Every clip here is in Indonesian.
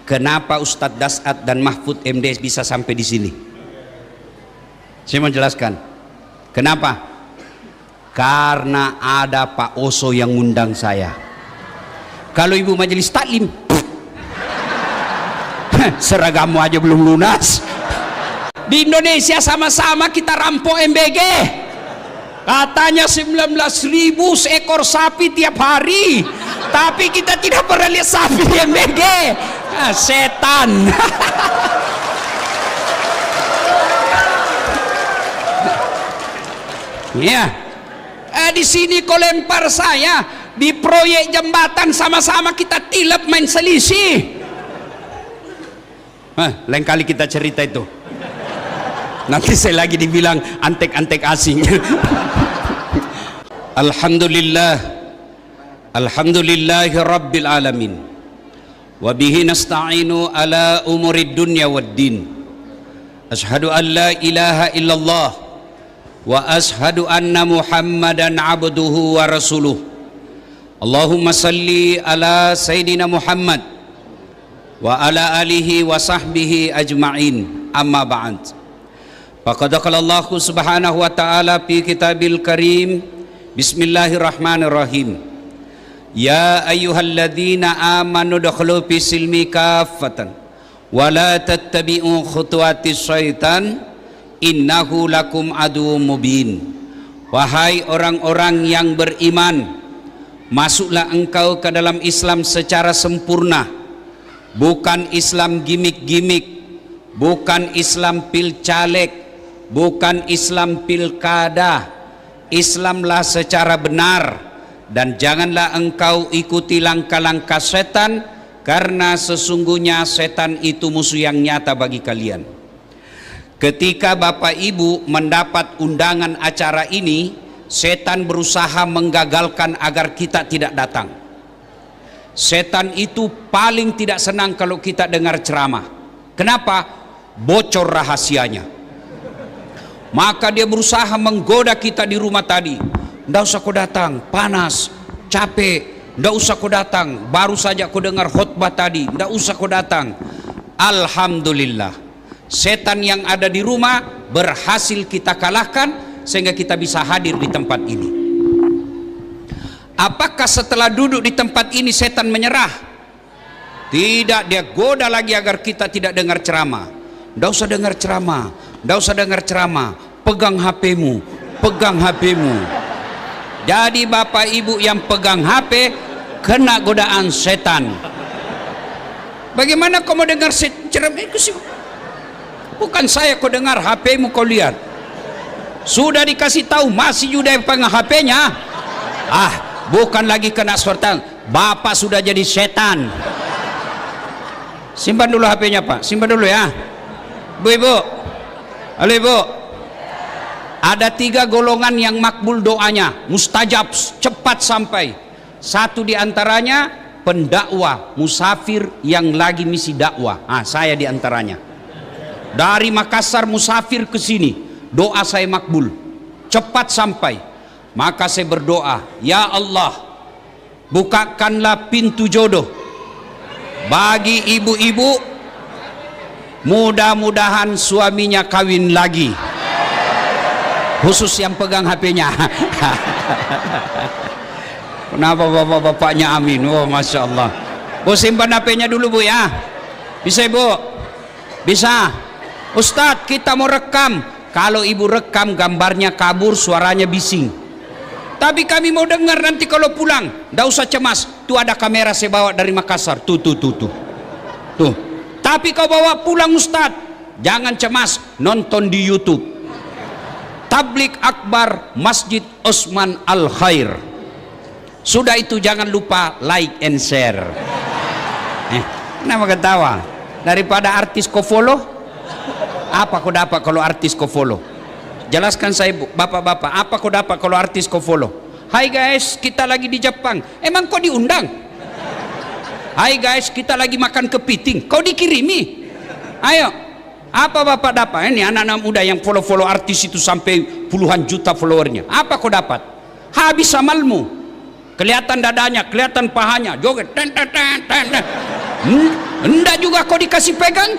kenapa Ustadz Dasat dan Mahfud MD bisa sampai di sini. Saya mau jelaskan kenapa. Karena ada Pak Oso yang ngundang saya. Kalau ibu majelis taklim, seragamu aja belum lunas. Di Indonesia sama-sama kita rampok MBG. Katanya 19.000 seekor sapi tiap hari, tapi kita tidak pernah lihat sapi MBG. Setan. Ya. Di sini kau lempar saya di proyek jembatan, sama-sama kita tilap main selisih. Lain kali kita cerita itu. Nanti saya lagi dibilang antek-antek asing. Alhamdulillah, alhamdulillahi rabbil alamin. Wa bihi nasta'inu ala umurid dunya waddin. Ashhadu an la ilaha illallah wa ashhadu anna Muhammadan abduhu wa rasuluh. Allahumma salli ala Sayyidina Muhammad wa ala alihi wa sahbihi ajma'in. Amma ba'd. Faqad qala Allah subhanahu wa ta'ala fi kitabil karim. Bismillahirrahmanirrahim. Ya ayyuhalladzina amanu dukhulu fi silmi kaffatan wa la tattabi'u khutuwatis syaitan innahu lakum aduwwum mubin. Wahai orang-orang yang beriman, masuklah engkau ke dalam Islam secara sempurna, bukan Islam gimik-gimik, bukan Islam pil caleg, bukan Islam pilkada. Islamlah secara benar, dan janganlah engkau ikuti langkah-langkah setan, karena sesungguhnya setan itu musuh yang nyata bagi kalian. Ketika Bapak Ibu mendapat undangan acara ini, setan berusaha menggagalkan agar kita tidak datang. Setan itu paling tidak senang kalau kita dengar ceramah. Kenapa? Bocor rahasianya. Maka dia berusaha menggoda kita di rumah tadi. Nggak usah kau datang, panas, capek. Nggak usah kau datang, baru saja kau dengar khutbah tadi. Nggak usah kau datang. Alhamdulillah, setan yang ada di rumah berhasil kita kalahkan sehingga kita bisa hadir di tempat ini. Apakah setelah duduk di tempat ini setan menyerah? Tidak, dia goda lagi agar kita tidak dengar ceramah. Nggak usah dengar ceramah, nggak usah dengar ceramah, pegang HP-mu, pegang HP-mu. Jadi Bapak Ibu yang pegang HP kena godaan setan. Bagaimana kau mau dengar ceramah itu sih? Bukan saya kau dengar, HP-mu kau lihat. Sudah dikasih tahu masih juga pegang HP-nya. Bukan lagi kena setan, Bapak sudah jadi setan. Simpan dulu HP-nya Pak, simpan dulu ya. Bu-ibu, halo ibu, ada 3 golongan yang makbul doanya, mustajab, cepat sampai. Satu diantaranya pendakwah, musafir yang lagi misi dakwah. Saya diantaranya. Dari Makassar musafir ke sini, doa saya makbul, cepat sampai. Maka saya berdoa, ya Allah, bukakanlah pintu jodoh bagi ibu-ibu, mudah-mudahan suaminya kawin lagi, khusus yang pegang HP-nya. Kenapa bapak-bapaknya amin? Oh Masya Allah. Bu, simpan HP-nya dulu Bu ya. Bisa Ibu? Bisa. Ustadz, kita mau rekam. Kalau ibu rekam gambarnya kabur, suaranya bising. Tapi kami mau dengar nanti kalau pulang. Nggak usah cemas, tuh ada kamera saya bawa dari Makassar. Tuh. Tapi kau bawa pulang Ustadz, jangan cemas, nonton di YouTube. Tablik Akbar Masjid Osman Al Khair. Sudah itu jangan lupa like and share. Kenapa ketawa? Daripada artis kau follow, apa kau dapat kalau artis kau follow? Jelaskan saya bapak-bapak, apa kau dapat kalau artis kau follow? Hai guys, kita lagi di Jepang. Emang kau diundang? Hai guys, kita lagi makan kepiting. Kau dikirimi? Ayo, apa bapak dapat? Ini anak-anak muda yang follow-follow artis itu sampai puluhan juta followernya. Apa kau dapat? Habis amalmu. Kelihatan dadanya, kelihatan pahanya, joget, Enggak juga kau dikasih pegang.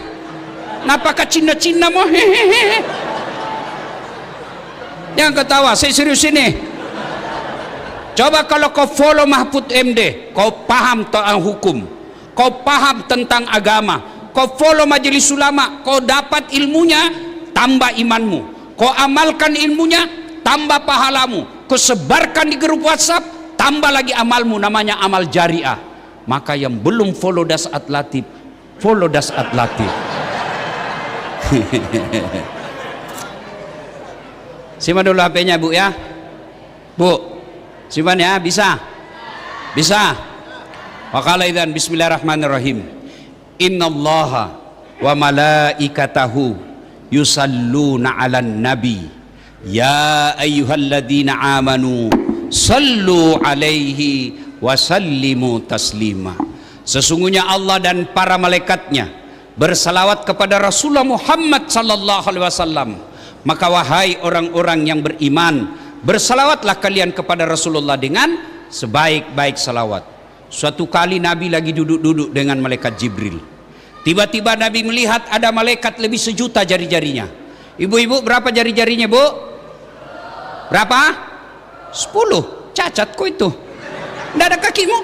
Napakah Cina-Cina mau? Hehehe. Jangan ketawa, saya serius ini. Coba kalau kau follow Mahfud MD, kau paham tentang hukum, kau paham tentang agama, kau follow majelis ulama, kau dapat ilmunya, tambah imanmu, kau amalkan ilmunya, tambah pahalamu, kau sebarkan di grup WhatsApp, tambah lagi amalmu, namanya amal jariah. Maka yang belum follow Dasat Latif, follow Dasat Latif. Simpan dulu HP-nya Bu ya, Bu. Simpan ya, bisa? Bisa? Waqala idzan bismillahirrahmanirrahim. Innallaha wa malaikatahu yusalluna 'alan nabi. Ya ayyuhalladzina amanu sallu 'alaihi wa sallimu taslima. Sesungguhnya Allah dan para malaikatnya bersalawat kepada Rasulullah Muhammad sallallahu alaihi wasallam. Maka wahai orang-orang yang beriman, bersalawatlah kalian kepada Rasulullah dengan sebaik-baik salawat. Suatu kali Nabi lagi duduk-duduk dengan malaikat Jibril. Tiba-tiba Nabi melihat ada malaikat lebih sejuta jari-jarinya. Ibu-ibu berapa jari-jarinya, Bu? Berapa? 10. Cacat kok itu. Nggak ada kakimu.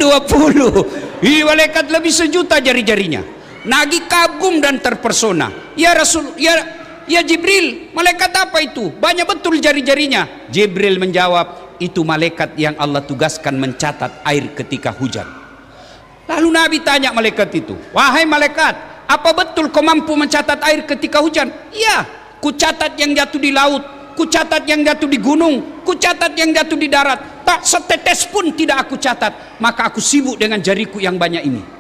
20. Ini malaikat lebih sejuta jari-jarinya. Nabi kagum dan terpersona. Ya Rasul, ya Jibril, malaikat apa itu? Banyak betul jari-jarinya. Jibril menjawab, itu malaikat yang Allah tugaskan mencatat air ketika hujan. Lalu Nabi tanya malaikat itu, wahai malaikat, apa betul kau mampu mencatat air ketika hujan? Iya, ku catat yang jatuh di laut, ku catat yang jatuh di gunung, ku catat yang jatuh di darat. Tak setetes pun tidak aku catat, maka aku sibuk dengan jariku yang banyak ini.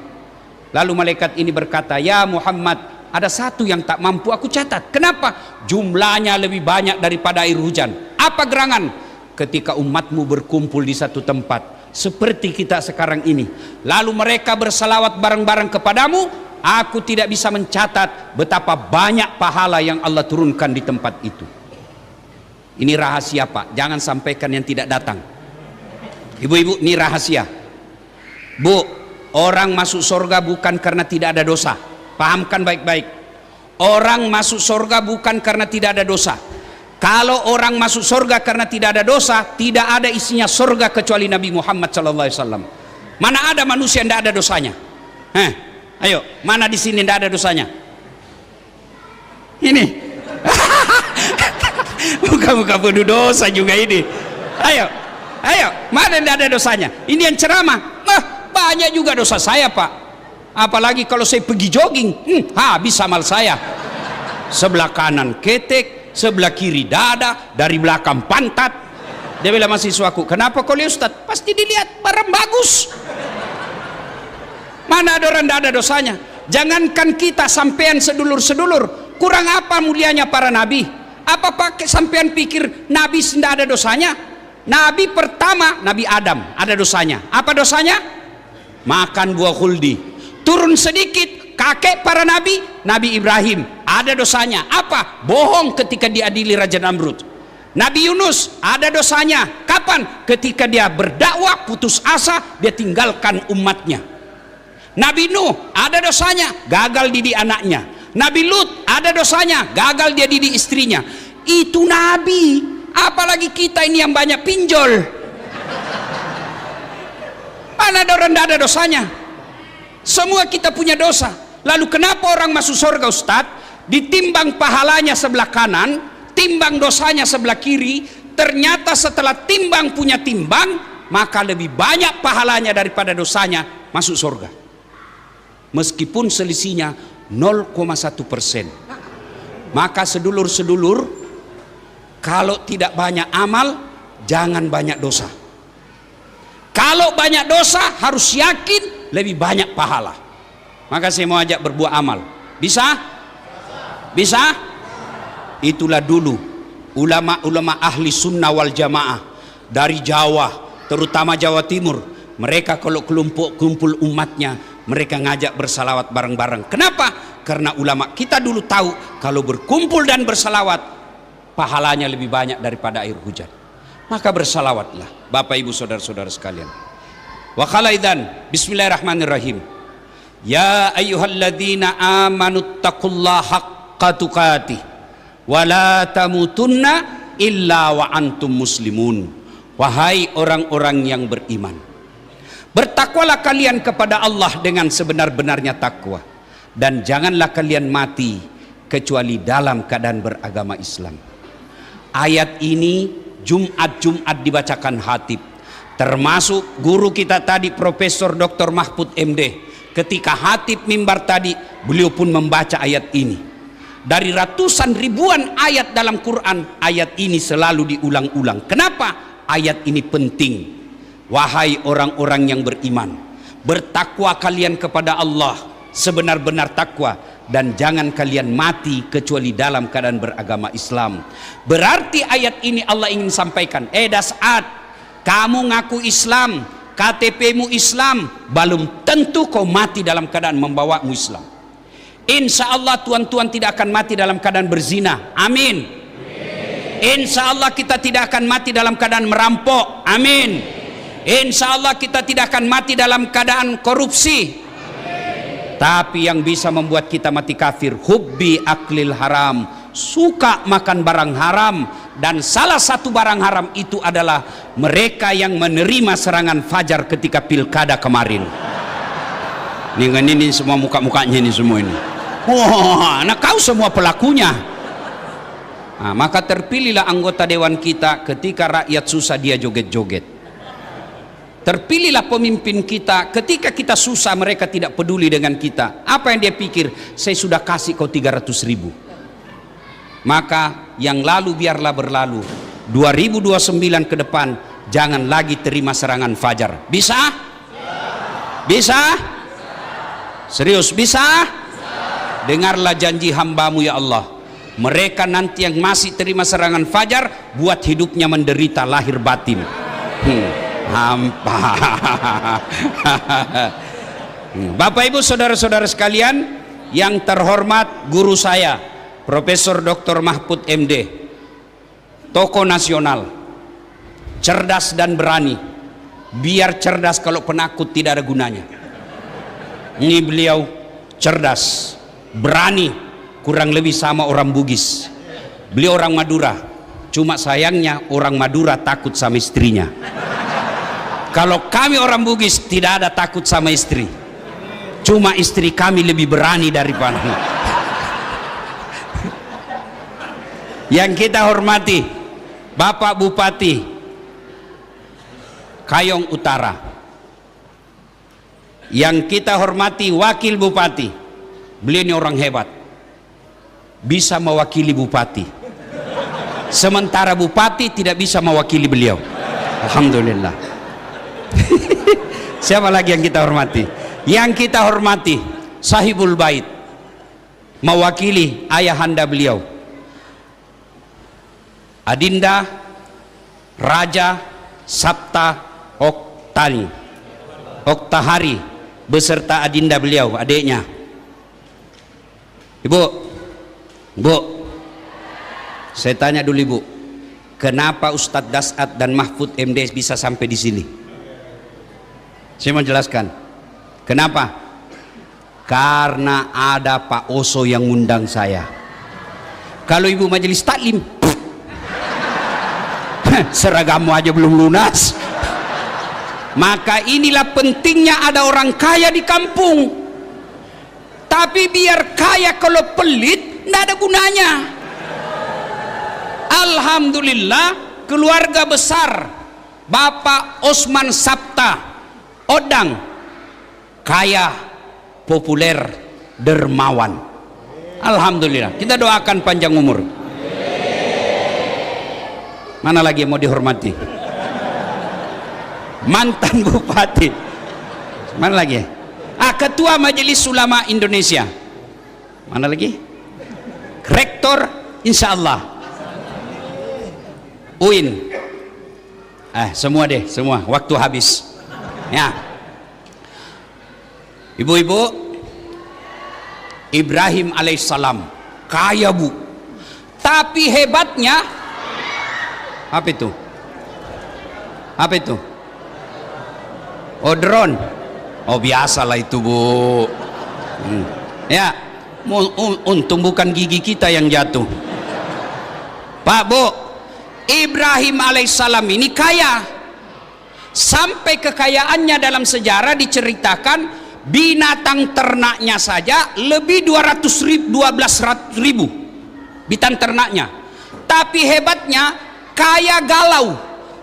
Lalu malaikat ini berkata, ya Muhammad, ada satu yang tak mampu aku catat. Kenapa? Jumlahnya lebih banyak daripada air hujan. Apa gerangan? Ketika umatmu berkumpul di satu tempat, seperti kita sekarang ini, lalu mereka bersalawat bareng-bareng kepadamu, aku tidak bisa mencatat betapa banyak pahala yang Allah turunkan di tempat itu. Ini rahasia, Pak, jangan sampaikan yang tidak datang. Ibu-ibu, ini rahasia. Bu, orang masuk surga bukan karena tidak ada dosa. Pahamkan baik-baik. Orang masuk surga bukan karena tidak ada dosa. Kalau orang masuk surga karena tidak ada dosa, tidak ada isinya surga kecuali Nabi Muhammad SAW. Mana ada manusia yang tidak ada dosanya? Ayo, mana di sini tidak ada dosanya? Ini. Muka-muka penuh dosa juga ini. Ayo, mana yang tidak ada dosanya? Ini yang ceramah. Banyak juga dosa saya, Pak. Apalagi kalau saya pergi jogging, habis amal saya. Sebelah kanan ketek, sebelah kiri dada, dari belakang pantat. Dia bilang mahasiswaku, kenapa kau lihat Ustaz? Pasti dilihat, barang bagus. Mana ada orang tidak ada dosanya? Jangankan kita, sampean sedulur-sedulur, kurang apa mulianya para nabi? Apa pakai sampean pikir nabi tidak ada dosanya? Nabi pertama, Nabi Adam, ada dosanya. Apa dosanya? Makan buah khuldi. Turun sedikit, kakek para nabi, Nabi Ibrahim, ada dosanya. Apa? Bohong ketika diadili Raja Namrud. Nabi Yunus, ada dosanya. Kapan? Ketika dia berdakwah, putus asa, dia tinggalkan umatnya. Nabi Nuh, ada dosanya, gagal didik anaknya. Nabi Lut, ada dosanya, gagal dia didik istrinya. Itu nabi. Apalagi kita ini yang banyak pinjol. Mana ada orang tidak ada dosanya? Semua kita punya dosa. Lalu kenapa orang masuk surga, Ustadz? Ditimbang pahalanya sebelah kanan, timbang dosanya sebelah kiri. Ternyata setelah timbang punya timbang, maka lebih banyak pahalanya daripada dosanya, masuk surga. Meskipun selisihnya 0,1%. Maka sedulur-sedulur, kalau tidak banyak amal, jangan banyak dosa. Kalau banyak dosa, harus yakin lebih banyak pahala. Maka saya mau ajak berbuat amal. Bisa? Bisa? Itulah dulu ulama-ulama ahli sunnah wal jamaah dari Jawa, terutama Jawa Timur. Mereka kalau kumpul umatnya, mereka ngajak bersalawat bareng-bareng. Kenapa? Karena ulama kita dulu tahu kalau berkumpul dan bersalawat, pahalanya lebih banyak daripada air hujan. Maka bersalawatlah, Bapak Ibu Saudara-saudara sekalian. Wa khalaidan. Bismillahirrahmanirrahim. Ya ayyuhalladzina amanu taqullaha haqqa tuqatih wa la tamutunna illa wa antum muslimun. Wahai orang-orang yang beriman, bertakwalah kalian kepada Allah dengan sebenar-benarnya takwa, dan janganlah kalian mati kecuali dalam keadaan beragama Islam. Ayat ini Jumat dibacakan khatib, termasuk guru kita tadi Profesor Dr. Mahfud MD. Ketika khatib mimbar tadi, beliau pun membaca ayat ini. Dari ratusan ribuan ayat dalam Quran, ayat ini selalu diulang-ulang. Kenapa? Ayat ini penting. Wahai orang-orang yang beriman, bertakwa kalian kepada Allah sebenar-benar takwa, dan jangan kalian mati kecuali dalam keadaan beragama Islam. Berarti ayat ini Allah ingin sampaikan, Das'ad, kamu ngaku Islam, KTP-mu Islam, belum tentu kau mati dalam keadaan membawamu Islam. Insya Allah tuan-tuan tidak akan mati dalam keadaan berzina, amin. Insya Allah kita tidak akan mati dalam keadaan merampok, amin. Insya Allah kita tidak akan mati dalam keadaan korupsi. Tapi yang bisa membuat kita mati kafir, hubbi aklil haram, suka makan barang haram. Dan salah satu barang haram itu adalah mereka yang menerima serangan fajar ketika pilkada kemarin. Ini semua muka-mukanya ini semua ini. Wah, nah kau semua pelakunya. Nah, maka terpilihlah anggota dewan kita ketika rakyat susah dia joget-joget. Terpilihlah pemimpin kita ketika kita susah mereka tidak peduli dengan kita. Apa yang dia pikir? Saya sudah kasih kau 300.000. Maka yang lalu biarlah berlalu. 2029 ke depan jangan lagi terima serangan fajar. Bisa? Bisa? Serius bisa? Dengarlah janji hambamu ya Allah. Mereka nanti yang masih terima serangan fajar, buat hidupnya menderita lahir batin. Hampa. Bapak Ibu saudara-saudara sekalian yang terhormat, guru saya Profesor Dr. Mahfud MD, tokoh nasional, cerdas dan berani. Biar cerdas kalau penakut tidak ada gunanya. Ini beliau cerdas, berani, kurang lebih sama orang Bugis. Beliau orang Madura, cuma sayangnya orang Madura takut sama istrinya. Kalau kami orang Bugis tidak ada takut sama istri, cuma istri kami lebih berani daripada. Yang kita hormati Bapak Bupati Kayong Utara, yang kita hormati Wakil Bupati, beliau ini orang hebat, bisa mewakili bupati, sementara bupati tidak bisa mewakili beliau. Alhamdulillah. Siapa lagi yang kita hormati? Yang kita hormati Sahibul Bait, mewakili ayahanda beliau, Adinda Raja Sabta Oktahari beserta adinda beliau, adiknya. Ibu, saya tanya dulu Ibu, kenapa Ustadz Das'ad dan Mahfud MD bisa sampai di sini? Saya mau jelaskan. Kenapa? Karena ada Pak Oso yang ngundang saya. Kalau Ibu majelis taklim, seragamu aja belum lunas. Maka inilah pentingnya ada orang kaya di kampung. Tapi biar kaya kalau pelit tidak ada gunanya. Alhamdulillah keluarga besar Bapak Osman Sabta Odang kaya, populer, dermawan. Alhamdulillah, kita doakan panjang umur. Mana lagi yang mau dihormati? Mantan bupati. Mana lagi? Ketua Majelis Ulama Indonesia. Mana lagi? Rektor insya Allah. UIN. Semua deh, semua. Waktu habis. Ya. Ibu-ibu, Ibrahim alaihissalam kaya Bu, tapi hebatnya apa itu? Apa itu? Oh, drone. Oh, biasalah itu, Bu. Ya, untung bukan gigi kita yang jatuh. Pak, Bu, Ibrahim alaihissalam ini kaya. Sampai kekayaannya dalam sejarah diceritakan binatang ternaknya saja lebih 12 ribu binatang ternaknya. Tapi hebatnya kaya galau,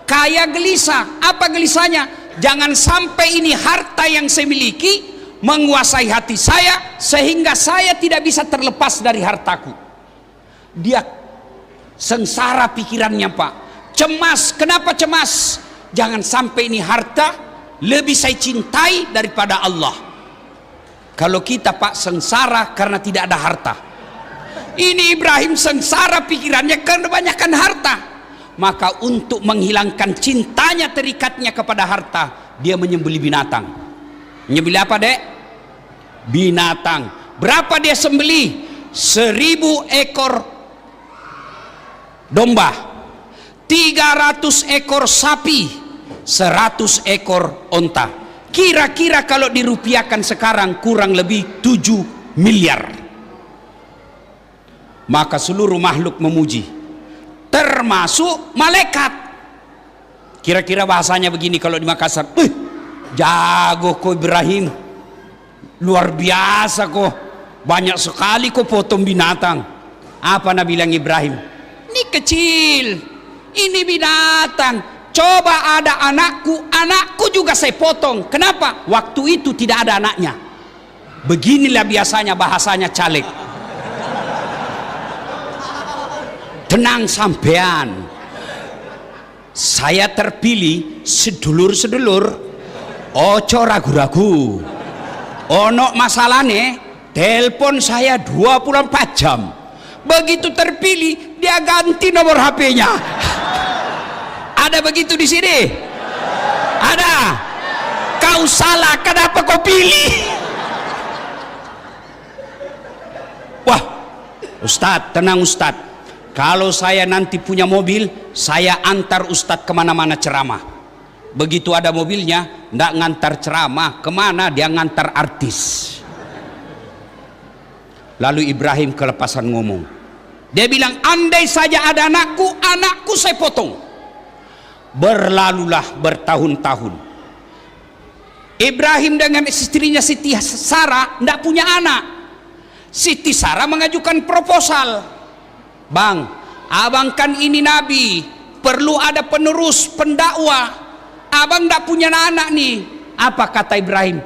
kaya gelisah. Apa gelisahnya? Jangan sampai ini harta yang saya miliki menguasai hati saya sehingga saya tidak bisa terlepas dari hartaku. Dia sengsara pikirannya, Pak. Cemas. Kenapa cemas? Jangan sampai ini harta lebih saya cintai daripada Allah. Kalau kita, Pak, sengsara karena tidak ada harta. Ini Ibrahim sengsara pikirannya karena kebanyakan harta. Maka untuk menghilangkan cintanya, terikatnya kepada harta, dia menyembelih binatang. Menyembelih apa, Dek? Binatang. Berapa dia sembelih? 1000 ekor domba, 300 ekor sapi, 100 ekor onta. Kira-kira kalau dirupiahkan sekarang kurang lebih 7 miliar. Maka seluruh makhluk memuji, termasuk malaikat. Kira-kira bahasanya begini kalau di Makassar, jago kok Ibrahim, luar biasa kok, banyak sekali kok potong binatang. Apa Nabi bilang Ibrahim? Ini kecil, ini binatang. Coba ada anakku juga saya potong. Kenapa? Waktu itu tidak ada anaknya. Beginilah biasanya bahasanya caleg. Tenang sampean, saya terpilih sedulur-sedulur, ojo ragu-ragu. Ono masalahnya, telepon saya 24 jam. Begitu terpilih, dia ganti nomor HP-nya. Ada begitu di sini? Ada. Kau salah, kenapa kau pilih? Wah, Ustadz, tenang Ustadz. Kalau saya nanti punya mobil, saya antar Ustadz kemana-mana ceramah. Begitu ada mobilnya, ndak ngantar ceramah, kemana dia ngantar artis. Lalu Ibrahim kelepasan ngomong. Dia bilang, andai saja ada anakku saya potong. Berlalulah bertahun-tahun. Ibrahim dengan istrinya Siti Sarah ndak punya anak. Siti Sarah mengajukan proposal. Bang, abang kan ini nabi, perlu ada penerus, pendakwah. Abang ndak punya anak nih. Apa kata Ibrahim?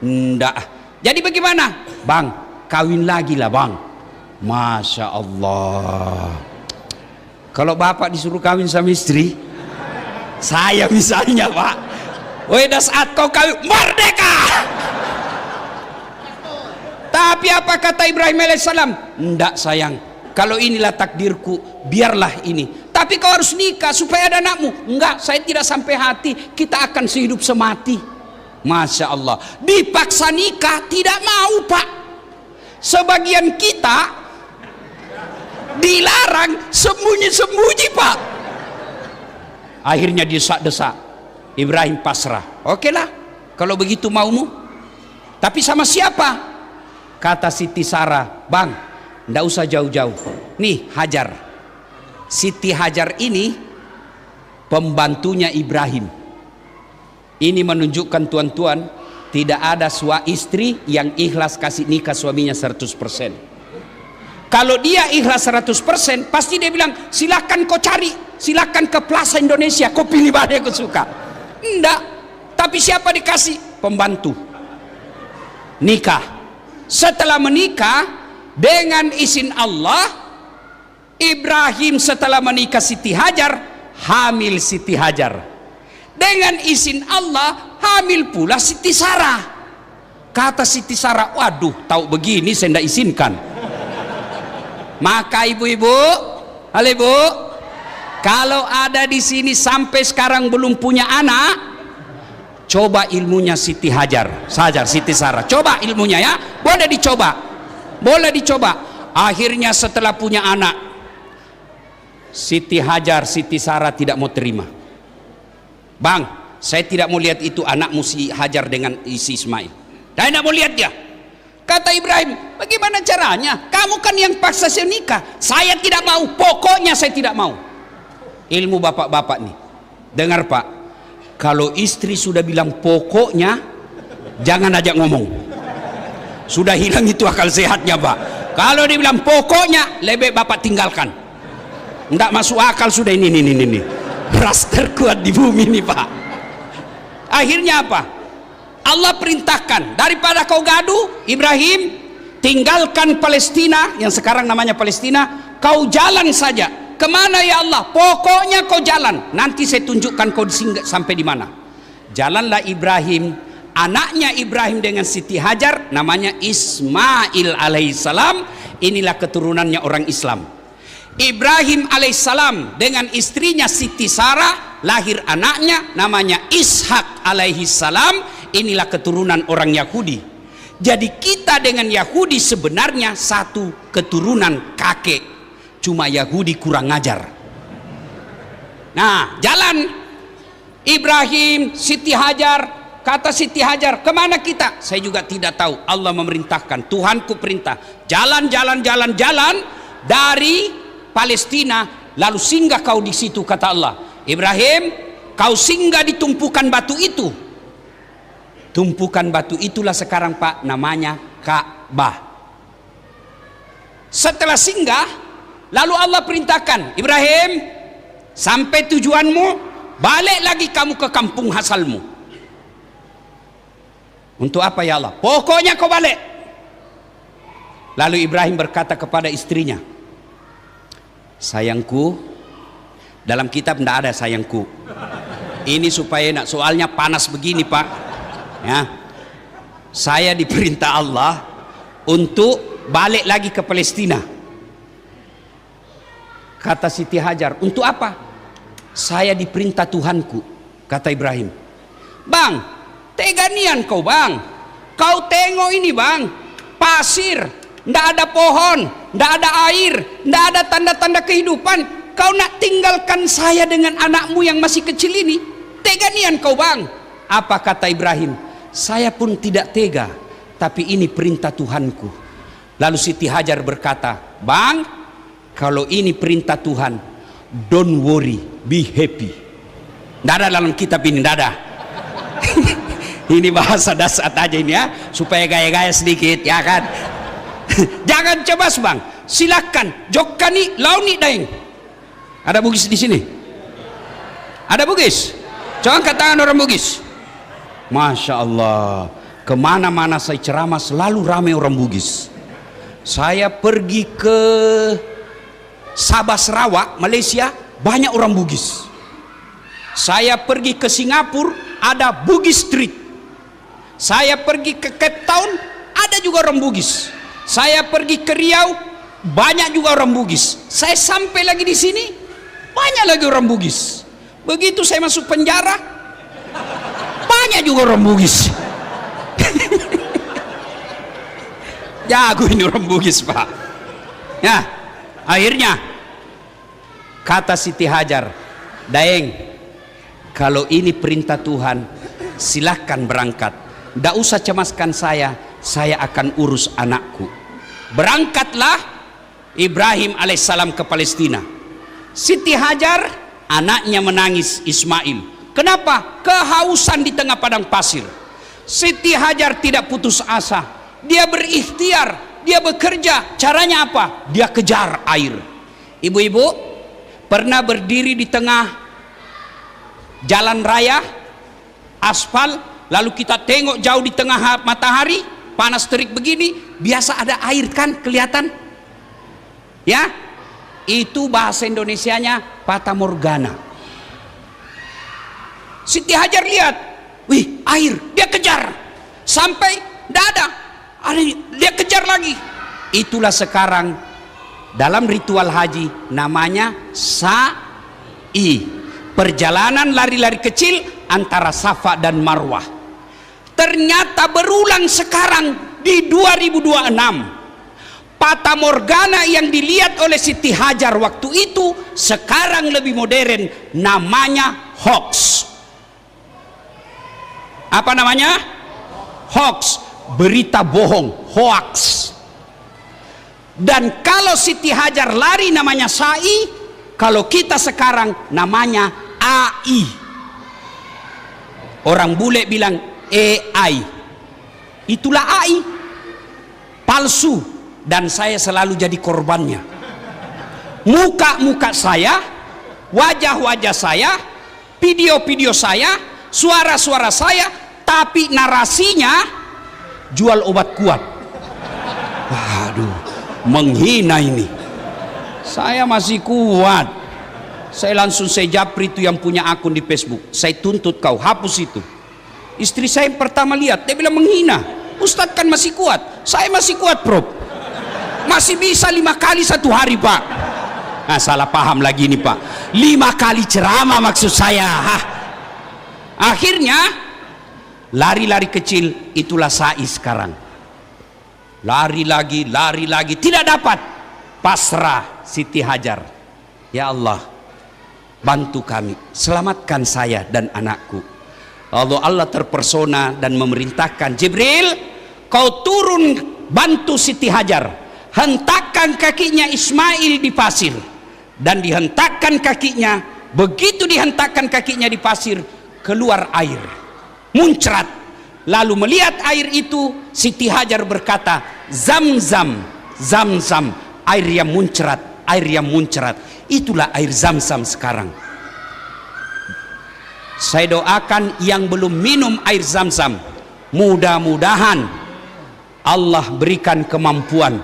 Ndak. Jadi bagaimana? Bang, kawin lagi lah bang. Masya Allah. Kalau bapak disuruh kawin sama istri, saya misalnya pak, weda saat kau kawin, merdeka. Tapi apa kata Ibrahim alaihissalam? Ndak sayang, kalau inilah takdirku, biarlah ini. Tapi kau harus nikah supaya ada anakmu. Enggak, saya tidak sampai hati, kita akan sehidup semati. Masya Allah. Dipaksa nikah, tidak mau pak. Sebagian kita dilarang sembunyi-sembunyi pak. Akhirnya desak-desak. Ibrahim pasrah. Oke lah, kalau begitu maumu. Tapi sama siapa? Kata Siti Sarah, bang, ndak usah jauh-jauh. Nih Hajar. Siti Hajar ini pembantunya Ibrahim. Ini menunjukkan tuan-tuan, tidak ada istri yang ikhlas kasih nikah suaminya 100%. Kalau dia ikhlas 100%, pasti dia bilang, silakan kau cari, silakan ke Plaza Indonesia, kau pilih mana yang kau suka. Enggak. Tapi siapa dikasih? Pembantu. Nikah. Setelah menikah, dengan izin Allah, Ibrahim setelah menikah Siti Hajar, hamil Siti Hajar. Dengan izin Allah, hamil pula Siti Sarah. Kata Siti Sarah, waduh, tahu begini saya tidak izinkan. Maka ibu-ibu, halo ibu, kalau ada di sini sampai sekarang belum punya anak, coba ilmunya Siti Hajar, Siti Sarah. Coba ilmunya ya, boleh dicoba, boleh dicoba. Akhirnya setelah punya anak, Siti Hajar, Siti Sarah tidak mau terima. Bang, saya tidak mau lihat itu anakmu si Hajar dengan si Ismail. Saya tidak mau lihat dia. Kata Ibrahim, bagaimana caranya? Kamu kan yang paksa saya nikah. Saya tidak mau, pokoknya saya tidak mau. Ilmu bapak-bapak nih. Dengar Pak, kalau istri sudah bilang pokoknya, jangan ajak ngomong. Sudah hilang itu akal sehatnya Pak. Kalau dia bilang pokoknya, lebih bapak tinggalkan. Tidak masuk akal sudah ini. Ras terkuat di bumi ini Pak. Akhirnya apa? Allah perintahkan, daripada kau gaduh, Ibrahim, tinggalkan Palestina, yang sekarang namanya Palestina, kau jalan saja. Kemana ya Allah? Pokoknya kau jalan. Nanti saya tunjukkan kau sampai di mana. Jalanlah Ibrahim, anaknya Ibrahim dengan Siti Hajar, namanya Ismail alaihissalam. Inilah keturunannya orang Islam. Ibrahim alaihissalam dengan istrinya Siti Sarah, lahir anaknya namanya Ishak alaihissalam. Inilah keturunan orang Yahudi. Jadi kita dengan Yahudi sebenarnya satu keturunan kakek, cuma Yahudi kurang ngajar. Nah, jalan Ibrahim, Siti Hajar. Kata Siti Hajar, kemana kita? Saya juga tidak tahu. Allah memerintahkan, Tuhanku perintah, jalan dari Palestina, lalu singgah kau di situ. Kata Allah, Ibrahim, kau singgah di tumpukan batu itu. Tumpukan batu itulah sekarang Pak namanya Ka'bah. Setelah singgah, lalu Allah perintahkan, Ibrahim, sampai tujuanmu, balik lagi kamu ke kampung asalmu. Untuk apa ya Allah? Pokoknya kau balik. Lalu Ibrahim berkata kepada istrinya, sayangku, dalam kitab tidak ada sayangku. Ini supaya enak, soalnya panas begini Pak. Ya, saya diperintah Allah untuk balik lagi ke Palestina. Kata Siti Hajar, untuk apa? Saya diperintah Tuhanku. Kata Ibrahim, bang, teganian kau bang. Kau tengok ini bang, pasir, ndak ada pohon, ndak ada air, ndak ada tanda-tanda kehidupan. Kau nak tinggalkan saya dengan anakmu yang masih kecil ini? Teganian kau bang. Apa kata Ibrahim? Saya pun tidak tega, tapi ini perintah Tuhanku. Lalu Siti Hajar berkata, bang, kalau ini perintah Tuhan, don't worry, be happy. Tidak ada dalam kitab ini, tidak ada. Ini bahasa dasar aja ini ya, supaya gaya-gaya sedikit ya kan. Jangan cebas bang, silakan jokkani launi daeng. Ada Bugis di sini? Ada Bugis? Coba angkat tangan orang Bugis. Masya Allah, kemana-mana saya ceramah selalu ramai orang Bugis. Saya pergi ke Sabah Sarawak, Malaysia, banyak orang Bugis. Saya pergi ke Singapura, ada Bugis Street. Saya pergi ke Cape Town, ada juga orang Bugis. Saya pergi ke Riau, banyak juga orang Bugis. Saya sampai lagi di sini, banyak lagi orang Bugis. Begitu saya masuk penjara, banyak juga orang Bugis. Jago ini orang Bugis Pak. Ya, akhirnya kata Siti Hajar, daeng, kalau ini perintah Tuhan, silahkan berangkat. Tidak usah cemaskan saya akan urus anakku. Berangkatlah Ibrahim alaihissalam ke Palestina. Siti Hajar, anaknya menangis Ismail. Kenapa? Kehausan di tengah padang pasir. Siti Hajar tidak putus asa. Dia berikhtiar, dia bekerja. Caranya apa? Dia kejar air. Ibu-ibu pernah berdiri di tengah jalan raya, aspal, lalu kita tengok jauh di tengah matahari, panas terik begini, biasa ada air kan kelihatan? Ya, itu bahasa Indonesianya fata morgana. Siti Hajar lihat, wih air, dia kejar sampai tidak ada, dia kejar lagi. Itulah sekarang dalam ritual haji namanya sa'i, perjalanan lari-lari kecil antara Safa dan Marwah. Ternyata berulang sekarang di 2026. Fata morgana yang dilihat oleh Siti Hajar waktu itu sekarang lebih modern, namanya hoax. Apa namanya? Hoax, berita bohong, hoax. Dan kalau Siti Hajar lari namanya SAI, kalau kita sekarang namanya AI. Orang bule bilang AI. Itulah AI. Palsu, dan saya selalu jadi korbannya. Muka-muka saya, wajah-wajah saya, video-video saya, suara-suara saya, tapi narasinya jual obat kuat. Waduh, menghina ini. Saya masih kuat. Saya japri itu yang punya akun di Facebook. Saya tuntut kau, hapus itu. Istri saya yang pertama lihat, dia bilang menghina. Ustadz kan masih kuat. Saya masih kuat, Prof. Masih bisa 5 kali satu hari, Pak. Nah, salah paham lagi nih, Pak. 5 kali ceramah maksud saya. Akhirnya lari-lari kecil, itulah SAI sekarang. Lari lagi, tidak dapat. Pasrah Siti Hajar. Ya Allah, bantu kami, selamatkan saya dan anakku. Allah terpersona dan memerintahkan Jibril, kau turun bantu Siti Hajar, hentakkan kakinya Ismail di pasir. Dan dihentakkan kakinya. Begitu dihentakkan kakinya di pasir, keluar air, muncrat. Lalu melihat air itu, Siti Hajar berkata, Zam-zam, Zam-zam, air yang muncrat, air yang muncrat. Itulah air Zam-zam sekarang. Saya doakan yang belum minum air Zam-zam, mudah-mudahan Allah berikan kemampuan,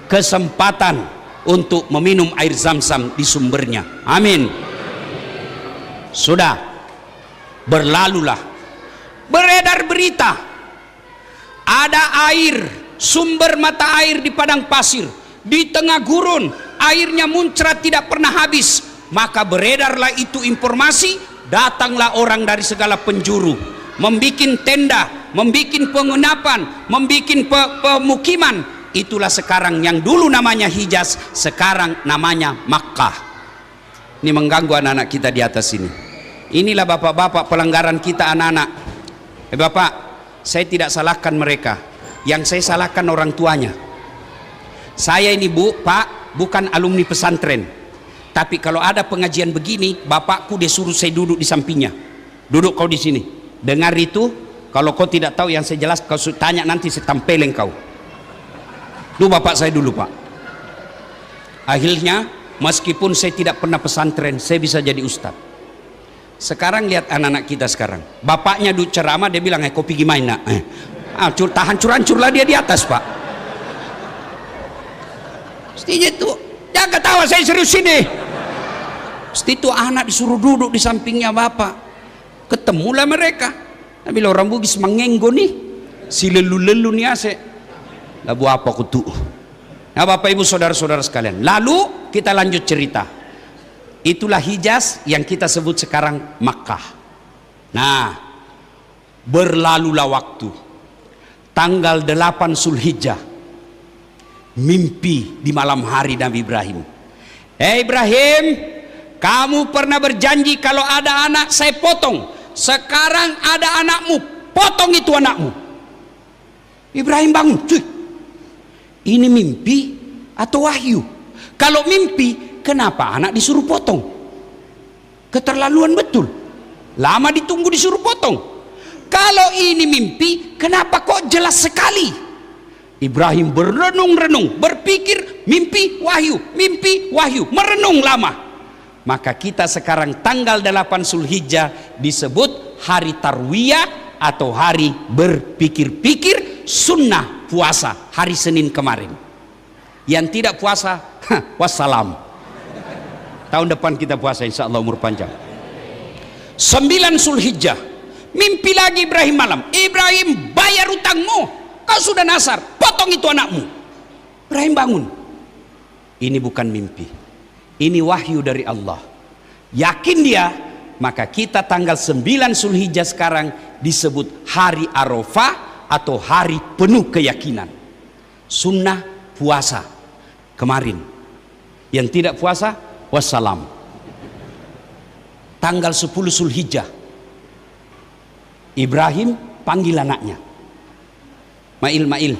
kesempatan untuk meminum air Zam-zam di sumbernya. Amin. Sudah, berlalulah, beredar berita ada air, sumber mata air di padang pasir, di tengah gurun, airnya muncrat tidak pernah habis. Maka beredarlah itu informasi, datanglah orang dari segala penjuru, membikin tenda, membikin penginapan, membikin pemukiman. Itulah sekarang yang dulu namanya Hijaz, sekarang namanya Makkah. Ini mengganggu anak-anak kita di atas ini. Inilah bapak-bapak pelanggaran kita anak-anak. Bapak, saya tidak salahkan mereka. Yang saya salahkan orang tuanya. Saya ini Pak, bukan alumni pesantren. Tapi kalau ada pengajian begini, bapakku dia suruh saya duduk di sampingnya. Duduk kau di sini. Dengar itu, kalau kau tidak tahu yang saya jelas, kau tanya nanti saya tampelin kau. Itu bapak saya dulu, Pak. Akhirnya, meskipun saya tidak pernah pesantren, saya bisa jadi ustadz. Sekarang lihat anak-anak kita sekarang. Bapaknya duduk ceramah, dia bilang, kau pergi main nak. Tahan curah-curah dia di atas, Pak. Mestinya itu, jangan ketawa, saya serius sini. Mesti itu anak disuruh duduk di sampingnya bapak. Ketemulah mereka. Tapi orang Bugis mengenggo nih, si lelu-lelu nih asik. Lalu apa kutu? Nah, Bapak Ibu saudara-saudara sekalian, lalu kita lanjut cerita. Itulah Hijaz yang kita sebut sekarang Makkah. Nah, berlalulah waktu. Tanggal 8 Zulhijjah, mimpi di malam hari Nabi Ibrahim. Ibrahim, kamu pernah berjanji kalau ada anak saya potong. Sekarang ada anakmu, potong itu anakmu. Ibrahim bangun, cuy. Ini mimpi atau wahyu? Kalau mimpi, kenapa anak disuruh potong? Keterlaluan betul. Lama ditunggu disuruh potong. Kalau ini mimpi, kenapa kok jelas sekali? Ibrahim berenung-renung, berpikir mimpi wahyu, merenung lama. Maka kita sekarang tanggal 8 Zulhijjah disebut hari Tarwiyah atau hari berpikir-pikir sunnah puasa hari Senin kemarin. Yang tidak puasa, wassalam. Tahun depan kita puasa insya Allah umur panjang. 9 Zulhijjah, mimpi lagi Ibrahim malam. Ibrahim, bayar utangmu, kau sudah nasar, potong itu anakmu. Ibrahim bangun. Ini bukan mimpi, ini wahyu dari Allah. Yakin dia, maka kita tanggal 9 Zulhijjah sekarang disebut hari Arafah atau hari penuh keyakinan. Sunnah puasa kemarin. Yang tidak puasa, wassalam. Tanggal 10 Zulhijjah, Ibrahim panggil anaknya. Mail,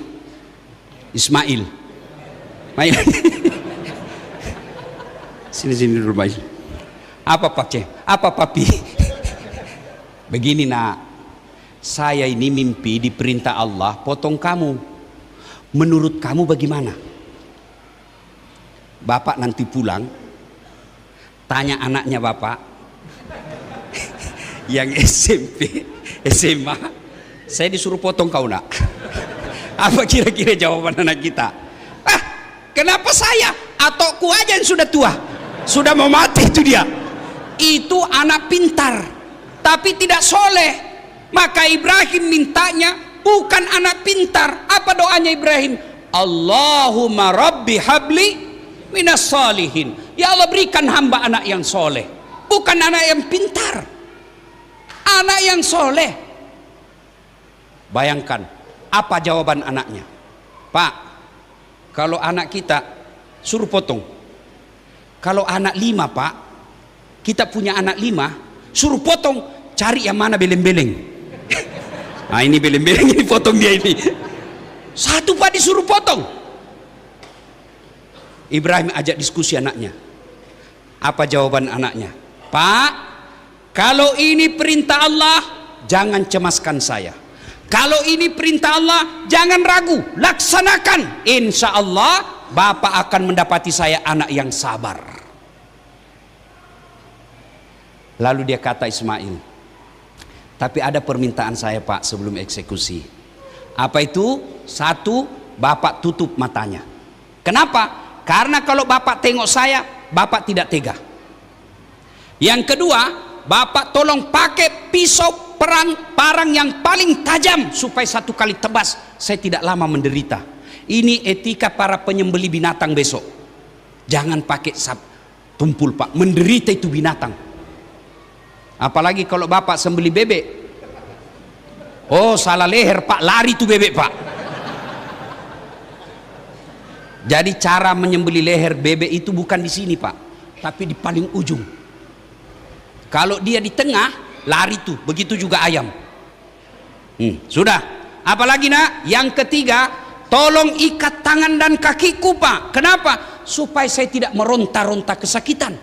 Ismail. Mail. Sini dulu Mail. Apa Pak Ceh? Apa Papi? Begini nak, saya ini mimpi diperintah Allah potong kamu. Menurut kamu bagaimana? Bapak nanti pulang, tanya anaknya bapak yang SMP, SMA, saya disuruh potong kau nak. Apa kira-kira jawaban anak kita? Ah, kenapa saya? Atau ku aja yang sudah tua, sudah mau mati itu dia. Itu anak pintar, tapi tidak soleh. Maka Ibrahim mintanya bukan anak pintar. Apa doanya Ibrahim? Allahumma rabbi habli minas salihin. Ya Allah, berikan hamba anak yang soleh, bukan anak yang pintar, anak yang soleh. Bayangkan apa jawaban anaknya. Pak, kalau anak kita suruh potong, kalau anak 5 pak, kita punya anak 5, suruh potong, cari yang mana beleng-beleng. Nah ini beleng-beleng, ini potong dia ini. Satu pak disuruh potong. Ibrahim ajak diskusi anaknya. Apa jawaban anaknya? Pak, kalau ini perintah Allah, jangan cemaskan saya. Kalau ini perintah Allah, jangan ragu, laksanakan. Insya Allah Bapak akan mendapati saya anak yang sabar. Lalu dia kata Ismail, tapi ada permintaan saya Pak sebelum eksekusi. Apa itu? Satu, Bapak tutup matanya. Kenapa? Karena kalau Bapak tengok saya, Bapak tidak tega. Yang kedua, Bapak tolong pakai pisau parang yang paling tajam supaya satu kali tebas saya tidak lama menderita. Ini etika para penyembelih binatang besok. Jangan pakai tumpul Pak, menderita itu binatang. Apalagi kalau Bapak sembelih bebek. Oh salah leher Pak, lari tuh bebek Pak. Jadi cara menyembelih leher bebek itu bukan di sini Pak, tapi di paling ujung. Kalau dia di tengah, lari tuh. Begitu juga ayam. Sudah. Apalagi nak? Yang ketiga, tolong ikat tangan dan kakiku Pak. Kenapa? Supaya saya tidak meronta-ronta kesakitan.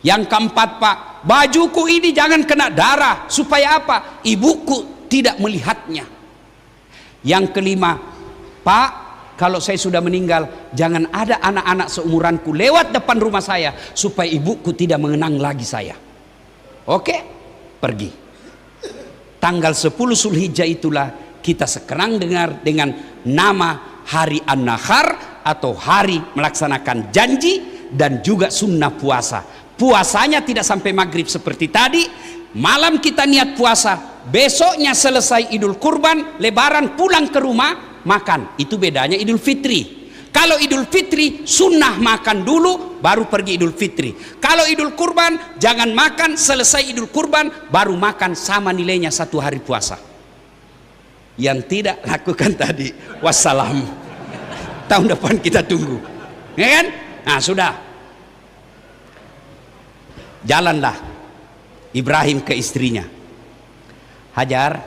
Yang keempat Pak, bajuku ini jangan kena darah. Supaya apa? Ibuku tidak melihatnya. Yang kelima, Pak, kalau saya sudah meninggal, jangan ada anak-anak seumuranku lewat depan rumah saya, supaya ibuku tidak mengenang lagi saya. Oke, pergi. Tanggal 10 Zulhijjah itulah kita sekarang dengar dengan nama hari An-Nahar atau hari melaksanakan janji, dan juga sunnah puasa. Puasanya tidak sampai maghrib seperti tadi. Malam kita niat puasa, besoknya selesai Idul Kurban, Lebaran, pulang ke rumah makan. Itu bedanya Idul Fitri. Kalau Idul Fitri sunnah makan dulu baru pergi Idul Fitri. Kalau Idul Kurban jangan makan, selesai Idul Kurban baru makan, sama nilainya 1 hari puasa. Yang tidak lakukan tadi, wassalam. Tahun depan kita tunggu, ya kan? Nah sudah, jalanlah Ibrahim ke istrinya. Hajar,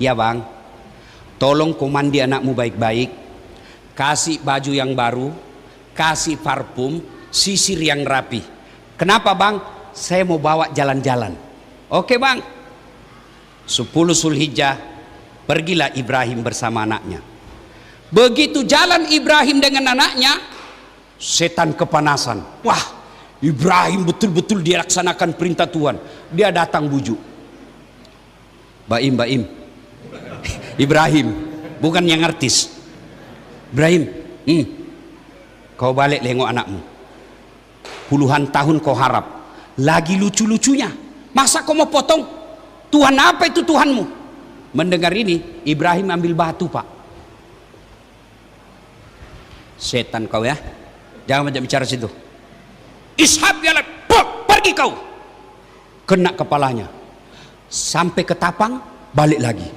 ya bang, tolong komandi anakmu baik-baik, kasih baju yang baru, kasih parfum, sisir yang rapi. Kenapa bang? Saya mau bawa jalan-jalan. Oke bang. 10 Zulhijjah pergilah Ibrahim bersama anaknya. Begitu jalan Ibrahim dengan anaknya, setan kepanasan. Wah, Ibrahim betul-betul dia laksanakan perintah Tuhan. Dia datang bujuk. Baim, Ibrahim, bukan yang artis. Ibrahim, kau balik lengok anakmu. Puluhan tahun kau harap, lagi lucu-lucunya. Masa kau mau potong? Tuhan apa itu Tuhanmu? Mendengar ini, Ibrahim ambil batu Pak. Setan kau ya, jangan banyak bicara situ. Ishab ya, pergi kau. Kena kepalanya. Sampai ke tapang, balik lagi.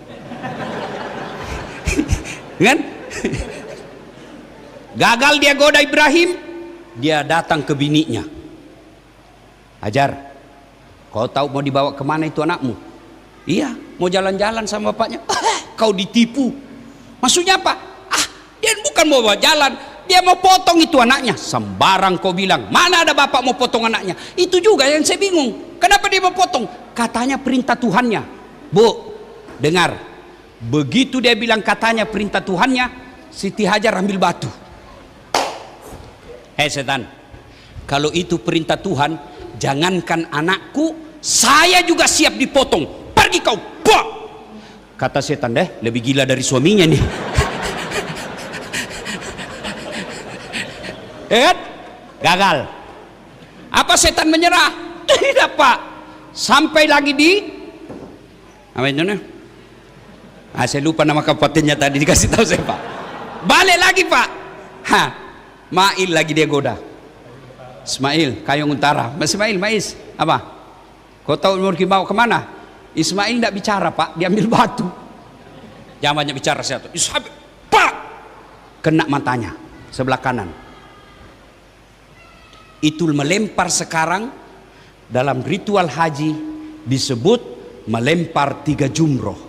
Kan? Gagal dia goda Ibrahim, dia datang ke bininya. Hajar, kau tahu mau dibawa kemana itu anakmu? Iya, mau jalan-jalan sama bapaknya. Kau ditipu. Maksudnya apa? Dia bukan mau bawa jalan, dia mau potong itu anaknya. Sembarang kau bilang, mana ada bapak mau potong anaknya? Itu juga yang saya bingung. Kenapa dia mau potong? Katanya perintah Tuhannya. Bu, dengar. Begitu dia bilang katanya perintah Tuhannya, Siti Hajar ambil batu. Setan, kalau itu perintah Tuhan, jangankan anakku, saya juga siap dipotong. Pergi kau, bah! Kata setan, deh lebih gila dari suaminya nih. Gagal. Apa setan menyerah? Tidak pak. Sampai lagi di apa itu nih? Saya lupa nama kabupatennya tadi, dikasih tahu saya pak. Balik lagi pak. Mail lagi dia goda. Ismail, Kayong Utara. Mas Ismail, Mais, apa? Kau tahu mau dibawa kemana? Ismail tidak bicara pak, dia ambil batu. Jangan banyak bicara satu. Ismail, pak, kena matanya sebelah kanan. Itu melempar sekarang dalam ritual haji disebut melempar 3 jumroh.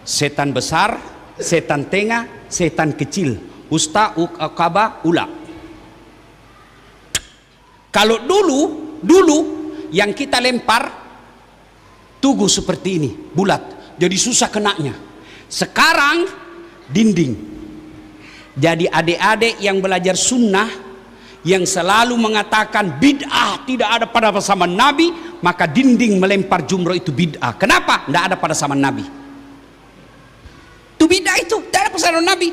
Setan besar, setan tengah, setan kecil. Usta, Uqabah, Ula. Kalau dulu yang kita lempar tugu seperti ini, bulat, jadi susah kenanya. Sekarang dinding. Jadi adik-adik yang belajar sunnah, yang selalu mengatakan bid'ah tidak ada pada zaman Nabi, maka dinding melempar jumroh itu bid'ah. Kenapa? Tidak ada pada zaman Nabi. Itu bid'ah, itu tidak ada pada zaman Nabi.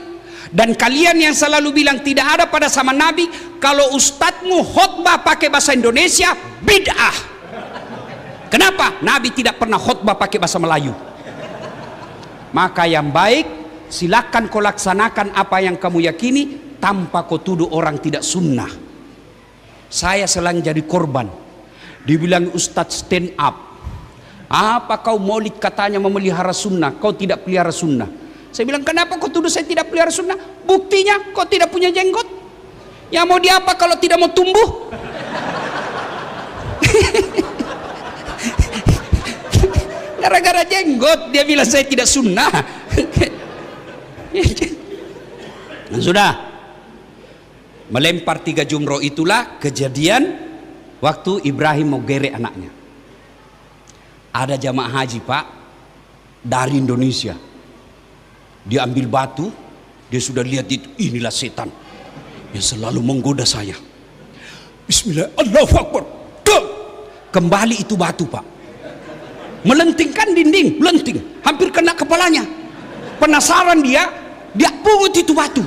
Dan kalian yang selalu bilang tidak ada pada zaman Nabi, kalau ustadzmu khutbah pakai bahasa Indonesia, bid'ah. Kenapa? Nabi tidak pernah khutbah pakai bahasa Melayu. Maka yang baik, silakan kau laksanakan apa yang kamu yakini, tanpa kau tuduh orang tidak sunnah. Saya selalu jadi korban. Dibilang ustadz stand up. Apa kau maulid katanya memelihara sunnah, kau tidak pelihara sunnah. Saya bilang, kenapa kau tuduh saya tidak pelihara sunnah? Buktinya kau tidak punya jenggot. Ya mau diapa kalau tidak mau tumbuh? Gara-gara jenggot dia bilang saya tidak sunnah. Sudah. Melempar 3 jumroh itulah kejadian waktu Ibrahim mau gerek anaknya. Ada jamaah haji pak dari Indonesia. Dia ambil batu, dia sudah lihat itu, inilah setan yang selalu menggoda saya. Bismillah, Allahu Akbar. Kembali itu batu pak, melentingkan dinding, melenting, hampir kena kepalanya. Penasaran dia pungut itu batu.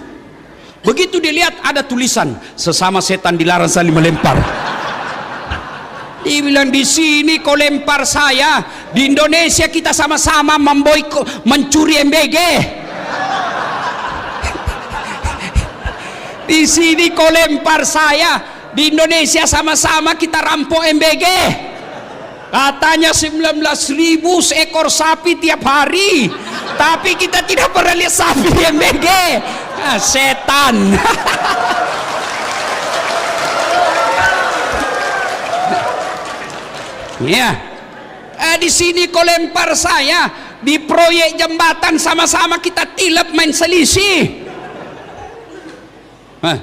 Begitu dilihat ada tulisan, sesama setan dilarang saling melempar. Dia bilang, di sini kau lempar saya, di Indonesia kita sama-sama mencuri MBG. Di sini kau lempar saya, di Indonesia sama-sama kita rampok MBG. Katanya 19.000 seekor sapi tiap hari, tapi kita tidak pernah lihat sapi di MBG. Setan. Ya, di sini kau lempar saya, di proyek jembatan sama-sama kita tilap main selisih.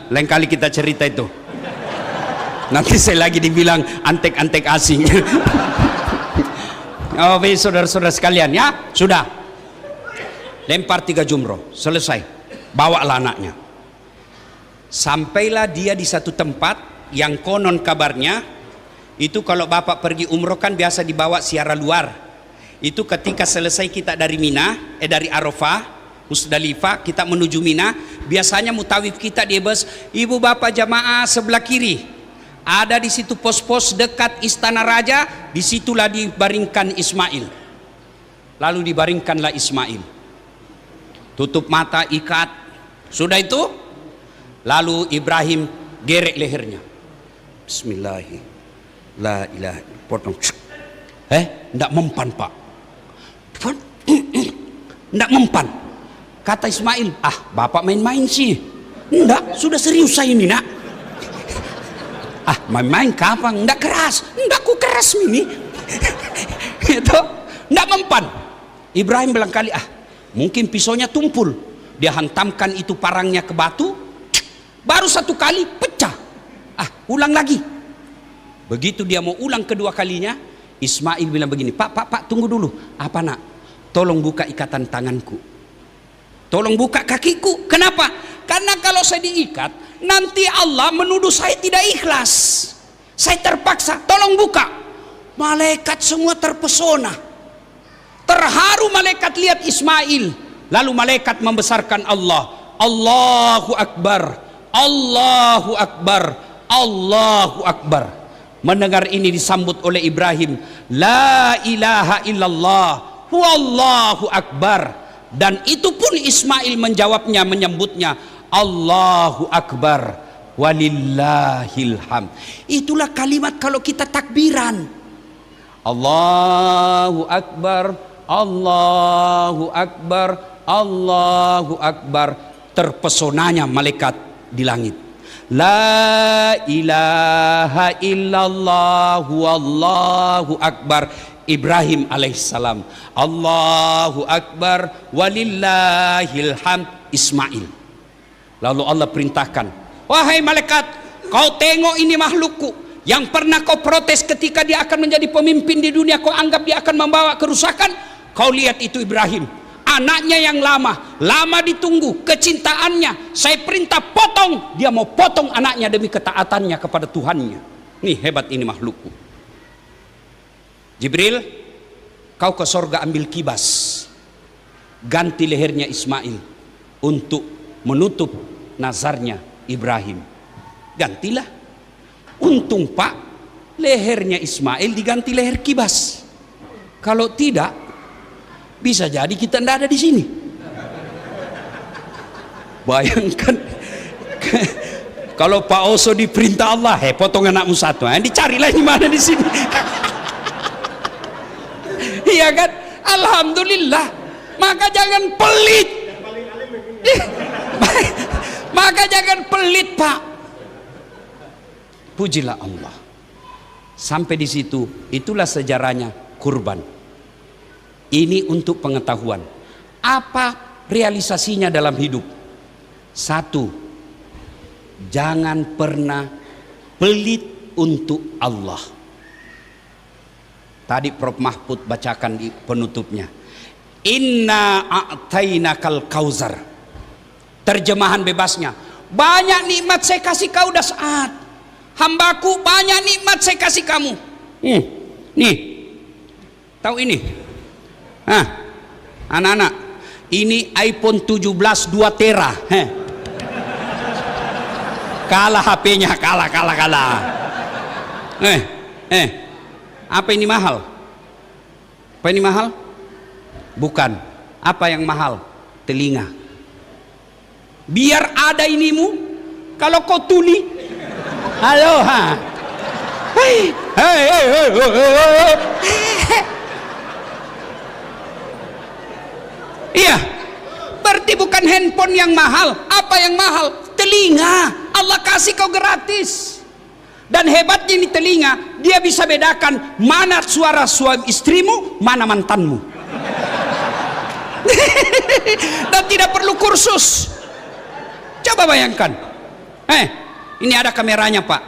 Lain kali kita cerita itu. Nanti saya lagi dibilang antek-antek asing. Oh, saudara-saudara sekalian ya, sudah. Lempar 3 jumroh, selesai. Bawalah anaknya. Sampailah dia di satu tempat yang konon kabarnya itu kalau bapak pergi umroh kan biasa dibawa siara luar. Itu ketika selesai kita dari Mina, dari Arafah, Musdalifah, kita menuju Mina, biasanya mutawif kita di bus, ibu bapak jamaah sebelah kiri. Ada di situ pos-pos dekat istana raja, disitulah dibaringkan Ismail. Lalu dibaringkanlah Ismail. Tutup mata, ikat. Sudah itu, lalu Ibrahim gerek lehernya. Bismillahirrahmanirrahim. La ilaha illallah. Potong. Enggak mempan pak. Enggak mempan. Kata Ismail, bapak main-main sih. Enggak, sudah serius saya ini nak. Main-main kapan? Enggak keras. Enggak ku keras ini. Itu Tidak mempan. Ibrahim barangkali mungkin pisaunya tumpul. Dia hantamkan itu parangnya ke batu, baru satu kali pecah. Ulang lagi. Begitu dia mau ulang kedua kalinya, Ismail bilang begini, Pak, tunggu dulu. Apa nak? Tolong buka ikatan tanganku. Tolong buka kakiku. Kenapa? Karena kalau saya diikat, nanti Allah menuduh saya tidak ikhlas. Saya terpaksa. Tolong buka. Malaikat semua terpesona. Terharu malaikat lihat Ismail. Lalu malaikat membesarkan Allah. Allahu Akbar. Allahu Akbar. Allahu Akbar. Mendengar ini disambut oleh Ibrahim. La ilaha illallah. Huwallahu Akbar. Dan itu pun Ismail menjawabnya, menyebutnya Allahu Akbar walillahil hamd. Itulah kalimat kalau kita takbiran. Allahu Akbar, Allahu Akbar, Allahu Akbar. Terpesonanya malaikat di langit. La ilaha illallah wallahu akbar. Ibrahim alaihissalam. Allahu Akbar walillahil hamd. Ismail. Lalu Allah perintahkan, wahai malaikat, kau tengok ini makhlukku yang pernah kau protes ketika dia akan menjadi pemimpin di dunia, kau anggap dia akan membawa kerusakan. Kau lihat itu Ibrahim, anaknya yang lama ditunggu, kecintaannya. Saya perintah potong, dia mau potong anaknya demi ketaatannya kepada Tuhannya. Nih hebat ini makhlukku. Jibril, kau ke sorga ambil kibas, ganti lehernya Ismail untuk menutup nazarnya Ibrahim. Gantilah. Untung Pak, lehernya Ismail diganti leher kibas. Kalau tidak, bisa jadi kita tidak ada di sini. Bayangkan kalau Pak Oso diperintah Allah, potong anakmu satu, dicarilah di mana di sini. Iya kan? Alhamdulillah. Maka jangan pelit. Maka jangan pelit, Pak. Pujilah Allah. Sampai di situ, itulah sejarahnya kurban. Ini untuk pengetahuan. Apa realisasinya dalam hidup? Satu, jangan pernah pelit untuk Allah. Tadi Prof Mahfud bacakan di penutupnya. Inna a'tainakal kauzar. Terjemahan bebasnya, banyak nikmat saya kasih kau dah saat. Hambaku, banyak nikmat saya kasih kamu. Nih, tahu ini? Anak-anak, ini iPhone 17 2 tera. Kalah HP-nya, kalah. Apa ini mahal? Apa ini mahal? Bukan. Apa yang mahal? Telinga. Biar ada inimu, kalau kau tuli, halo hei. Iya, berarti bukan handphone yang mahal. Apa yang mahal? Telinga. Allah kasih kau gratis. Dan hebatnya ini telinga, dia bisa bedakan mana suara suami istrimu, mana mantanmu. Dan tidak perlu kursus. Coba bayangkan. Ini ada kameranya Pak.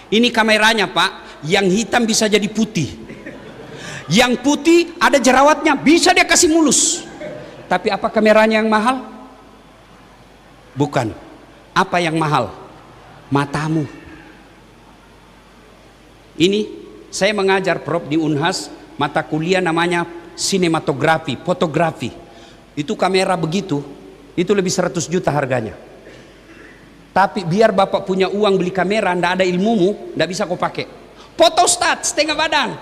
Ini kameranya Pak, yang hitam bisa jadi putih. Yang putih ada jerawatnya, bisa dia kasih mulus. Tapi apa kameranya yang mahal? Bukan. Apa yang mahal? Matamu. Ini saya mengajar Prof di Unhas, mata kuliah namanya sinematografi, fotografi. Itu kamera begitu, itu lebih 100 juta harganya. Tapi biar Bapak punya uang beli kamera, ndak ada ilmumu, ndak bisa kau pakai. Fotostat setengah badan,